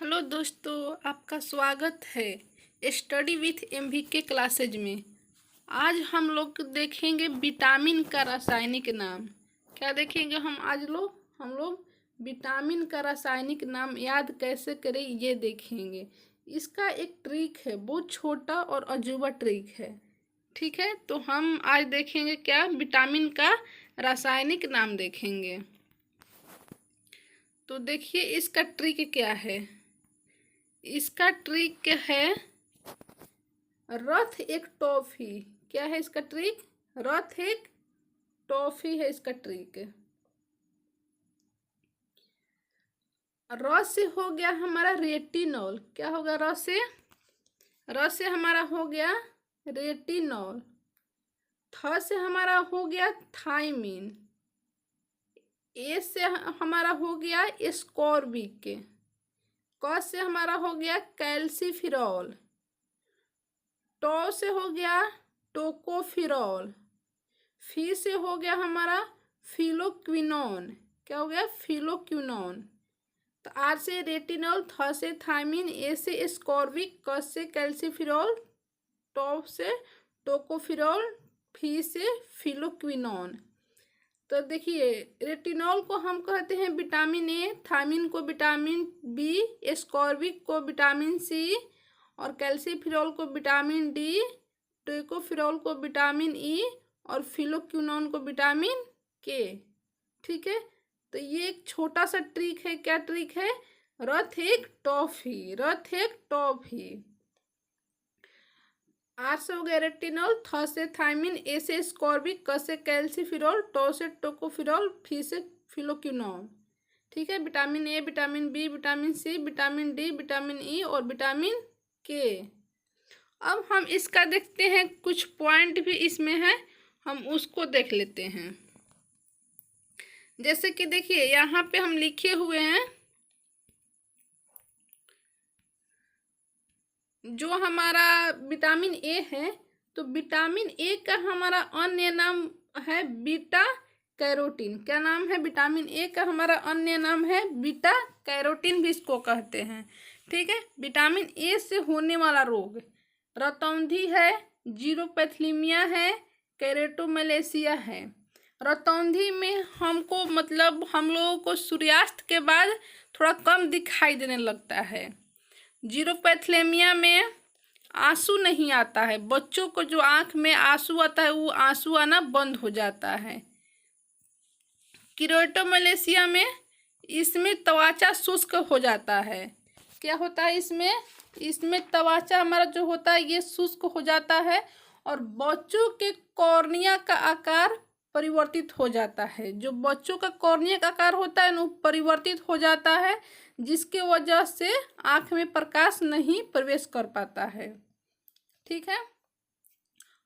Hello दोस्तों, आपका स्वागत है स्टडी विथ एमवीके क्लासेज में। आज हम लोग देखेंगे विटामिन का रासायनिक नाम। क्या देखेंगे हम लोग विटामिन का रासायनिक नाम याद कैसे करें ये देखेंगे। इसका एक ट्रिक है, बहुत छोटा और अजूबा ट्रिक है। ठीक है, तो हम आज देखेंगे क्या विटामिन का रासायनिक नाम देखेंगे। तो देखिए इसका ट्रिक क्या है। इसका ट्रिक है रथ एक टॉफी। क्या है इसका ट्रिक? रथ एक टॉफी है इसका ट्रिक। र से हो गया हमारा रेटिनॉल। क्या होगा र से? र से हमारा हो गया रेटिनॉल। थ से हमारा हो गया थायमिन। ए से हमारा हो गया एस्कॉर्बिक। क से हमारा हो गया कैल्सीफिरॉल। टो से हो गया टोकोफिरॉल। फी से हो गया हमारा फिलोक्विनोन। क्या हो गया? फिलोक्विनोन। तो आर से रेटिनॉल, थ से थायमिन, ए से एस्कॉर्बिक, क से कैल्सीफिरॉल, टो से टोकोफिरॉल, फी से फिलोक्विनोन। तो देखिए रेटिनॉल को हम कहते हैं विटामिन ए, थायमिन को विटामिन बी, एस्कॉर्बिक को विटामिन सी और कैल्सीफिरॉल को विटामिन डी, टोकोफिरॉल को विटामिन ई और फिलोक्विनोन को विटामिन के। ठीक है, तो ये एक छोटा सा ट्रिक है। क्या ट्रिक है? रथ एक टॉफी। रथ एक टॉफी। आर से हो गया रेटिनॉल, थ से थायमिन, ए से एस्कॉर्बिक, क से कैल्सीफिरॉल, टो से टोकोफिरॉल, फी से फिलोक्विनोन। ठीक है, vitamin A, vitamin B, vitamin C, vitamin D, vitamin E और विटामिन के। अब हम इसका देखते हैं, कुछ पॉइंट भी इसमें है, हम उसको देख लेते हैं। जैसे कि देखिए यहाँ पे हम लिखे हुए हैं जो हमारा विटामिन ए है, तो विटामिन ए का हमारा अन्य नाम है बीटा कैरोटीन। क्या नाम है? विटामिन ए का हमारा अन्य नाम है बीटा कैरोटीन भी इसको कहते हैं। ठीक है, विटामिन ए से होने वाला रोग रतौंधी है, जीरोपैथीमिया है, केरेटोमैलेशिया है। रतौंधी में हमको मतलब हम लोगों को सूर्यास्त के बाद थोड़ा कम दिखाई देने लगता है। जीरोपैथीमिया में आंसू नहीं आता है, बच्चों को जो आंख में आंसू आता है वो आंसू आना बंद हो जाता है। केरेटोमैलेशिया में इसमें त्वचा शुष्क हो जाता है। क्या होता है इसमें त्वचा हमारा जो होता है ये शुष्क हो जाता है और बच्चों के कॉर्निया का आकार परिवर्तित हो जाता है। जो बच्चों का कॉर्निया का आकार होता है वो परिवर्तित हो जाता है, जिसके वजह से आँख में प्रकाश नहीं प्रवेश कर पाता है। ठीक है,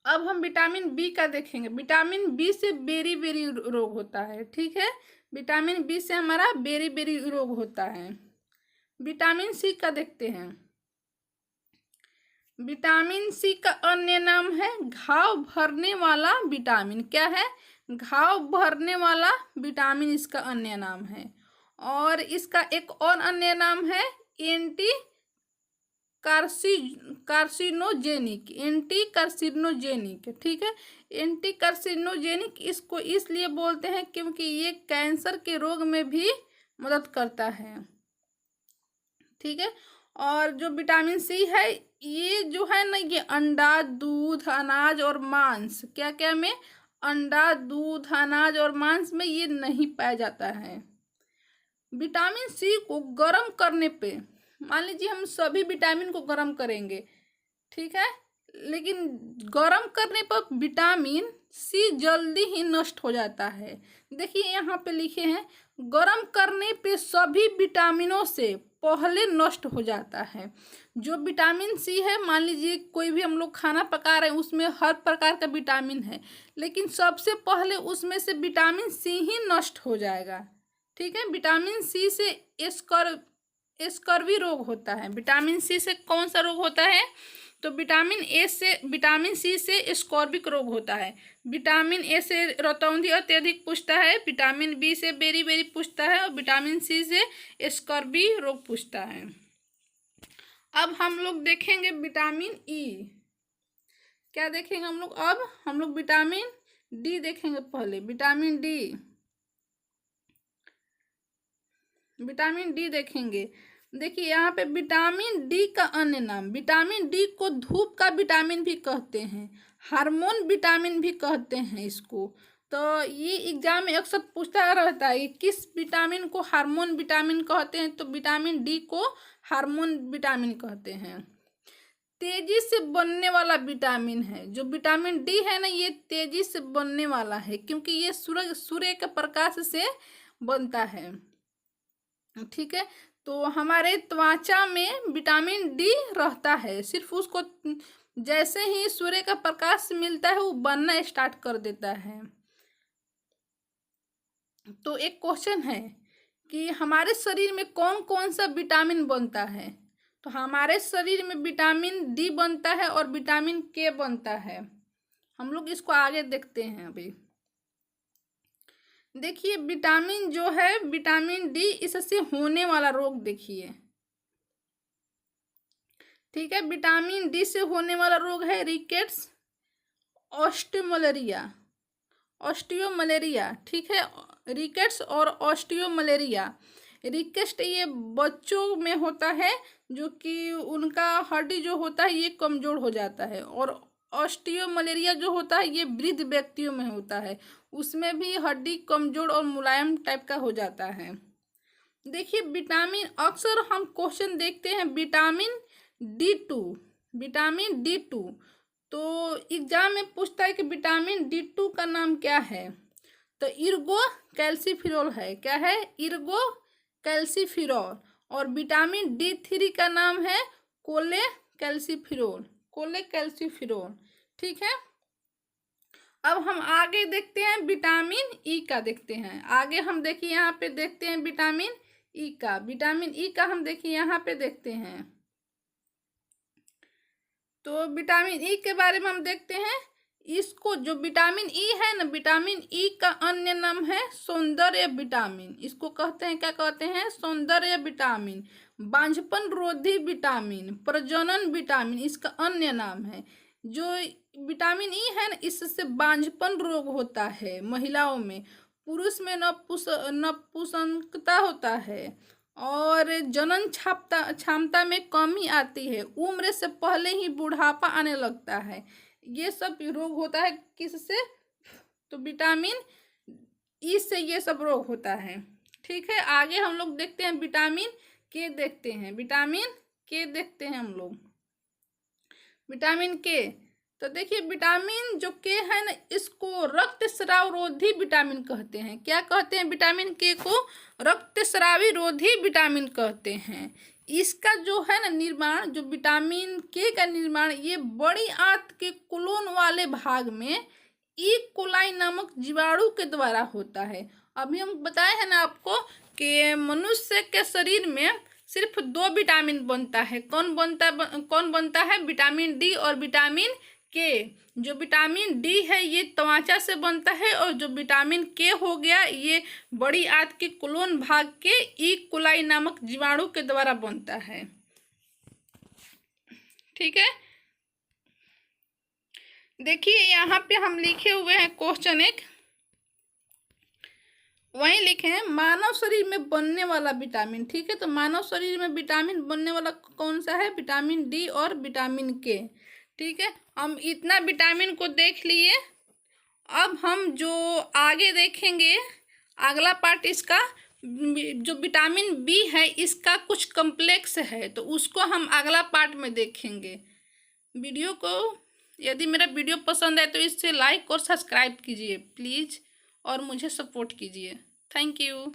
अब हम विटामिन बी का देखेंगे। विटामिन बी से बेरी बेरी रोग होता है। ठीक है, विटामिन बी से हमारा बेरी बेरी रोग होता है। विटामिन सी का देखते हैं। विटामिन सी का अन्य नाम है घाव भरने वाला विटामिन। क्या है? घाव भरने वाला विटामिन इसका अन्य नाम है। और इसका एक और अन्य नाम है एंटी कार्सिनोजेनिक। Anti carcinogenic. ठीक है, एंटी कार्सिनोजेनिक इसको इसलिए बोलते हैं क्योंकि ये कैंसर के रोग में भी मदद करता है। ठीक है, और जो विटामिन सी है ये जो है ना, ये अंडा, दूध, अनाज और मांस, क्या क्या में? अंडा, दूध, अनाज और मांस में ये नहीं पाया जाता है। विटामिन सी को गर्म करने पे, मान लीजिए हम सभी विटामिन को गर्म करेंगे, ठीक है, लेकिन गर्म करने पर विटामिन सी जल्दी ही नष्ट हो जाता है। देखिए यहाँ पे लिखे हैं गर्म करने पे सभी विटामिनों से पहले नष्ट हो जाता है। जो विटामिन सी है, मान लीजिए कोई भी हम लोग खाना पका रहे हैं उसमें हर प्रकार का विटामिन है, लेकिन सबसे पहले उसमें से विटामिन सी ही नष्ट हो जाएगा। ठीक है, विटामिन सी से स्कर्वी रोग होता है। विटामिन सी से कौन सा रोग होता है? तो विटामिन सी से स्कॉर्बिक रोग होता है। विटामिन ए से रतौंधी अत्यधिक पुष्टा है, विटामिन बी से बेरी बेरी पुष्टा है और विटामिन सी से स्कर्वी रोग पुष्टा है। अब हम लोग देखेंगे विटामिन ई। क्या देखेंगे हम लोग? अब हम लोग विटामिन डी देखेंगे। पहले विटामिन डी, विटामिन डी देखेंगे। देखिए यहाँ पे विटामिन डी का अन्य नाम, विटामिन डी को धूप का विटामिन भी कहते हैं, हार्मोन विटामिन भी कहते हैं इसको। तो ये एग्जाम में अक्सर पूछता रहता है कि किस विटामिन को हार्मोन विटामिन कहते हैं, तो विटामिन डी को हार्मोन विटामिन कहते हैं। तेजी से बनने वाला विटामिन है जो विटामिन डी है ना, ये तेजी से बनने वाला है क्योंकि ये सूर्य के प्रकाश से बनता है। ठीक है, तो हमारे त्वचा में विटामिन डी रहता है, सिर्फ उसको जैसे ही सूर्य का प्रकाश मिलता है वो बनना स्टार्ट कर देता है। तो एक क्वेश्चन है कि हमारे शरीर में कौन कौन सा विटामिन बनता है? तो हमारे शरीर में विटामिन डी बनता है और विटामिन के बनता है। हम लोग इसको आगे देखते हैं। अभी देखिए विटामिन जो है विटामिन डी, इससे होने वाला रोग देखिए। ठीक है, विटामिन डी से होने वाला रोग है रिकेट्स, ऑस्टियोमलेरिया, ऑस्टियोमलेरिया। ठीक है, रिकेट्स और ऑस्टियोमलेरिया। रिकेट्स ये बच्चों में होता है जो कि उनका हड्डी जो होता है ये कमजोर हो जाता है, और ऑस्टियोमलेरिया जो होता है ये वृद्ध व्यक्तियों में होता है, उसमें भी हड्डी कमजोर और मुलायम टाइप का हो जाता है। देखिए विटामिन, अक्सर हम क्वेश्चन देखते हैं विटामिन D2, विटामिन D2। तो एग्जाम में पूछता है कि विटामिन D2 का नाम क्या है, तो इर्गो कैल्सीफिरोल है। क्या है? इर्गो कैल्सीफिरोल। और विटामिन D3 का नाम है कोले कैल्सीफिरोल, कोले कैल्सीफिरोल। ठीक है, अब हम आगे देखते हैं विटामिन ई का। देखते हैं आगे, हम देखिए यहाँ पे देखते हैं विटामिन ई का। विटामिन ई का हम देखिए यहाँ पे देखते हैं। तो विटामिन ई के बारे में हम देखते हैं। इसको जो विटामिन ई है ना, विटामिन ई का अन्य नाम है सौंदर्य विटामिन। इसको कहते हैं, क्या कहते हैं? सौंदर्य विटामिन, बांझपन रोधी विटामिन, प्रजनन विटामिन इसका अन्य नाम है। जो विटामिन ई है ना, इससे बांझपन रोग होता है महिलाओं में, पुरुष में नपुंसकता होता है, और जनन क्षमता में कमी आती है, उम्र से पहले ही बुढ़ापा आने लगता है। ये सब रोग होता है किससे? तो विटामिन ई से ये सब रोग होता है। ठीक है, आगे हम लोग देखते हैं विटामिन के। देखते हैं विटामिन के, देखते हैं हम लोग विटामिन के। तो देखिए विटामिन जो के है ना, इसको रक्तस्राव रोधी विटामिन कहते हैं। क्या कहते हैं? विटामिन के को रक्तस्रावी रोधी विटामिन कहते हैं। इसका जो है ना निर्माण, जो विटामिन के का निर्माण, ये बड़ी आंत के कोलोन वाले भाग में ई कोलाई नामक जीवाणु के द्वारा होता है। अभी हम बताए हैं ना आपको कि मनुष्य के शरीर में सिर्फ 2 विटामिन बनता है। कौन बनता है? विटामिन डी और विटामिन के। जो विटामिन डी है ये त्वचा से बनता है, और जो विटामिन के हो गया ये बड़ी आंत के कोलोन भाग के ई कोलाई नामक जीवाणु के द्वारा बनता है। ठीक है, देखिए यहाँ पे हम लिखे हुए हैं क्वेश्चन एक, वहीं लिखे हैं मानव शरीर में बनने वाला विटामिन। ठीक है, तो मानव शरीर में विटामिन बनने वाला कौन सा है? विटामिन डी और विटामिन के। ठीक है, हम इतना विटामिन को देख लिए। अब हम जो आगे देखेंगे, अगला पार्ट इसका, जो विटामिन बी है इसका कुछ कम्प्लेक्स है, तो उसको हम अगला पार्ट में देखेंगे। वीडियो को, यदि मेरा वीडियो पसंद है तो इसे लाइक और सब्सक्राइब कीजिए प्लीज़, और मुझे सपोर्ट कीजिए। Thank you.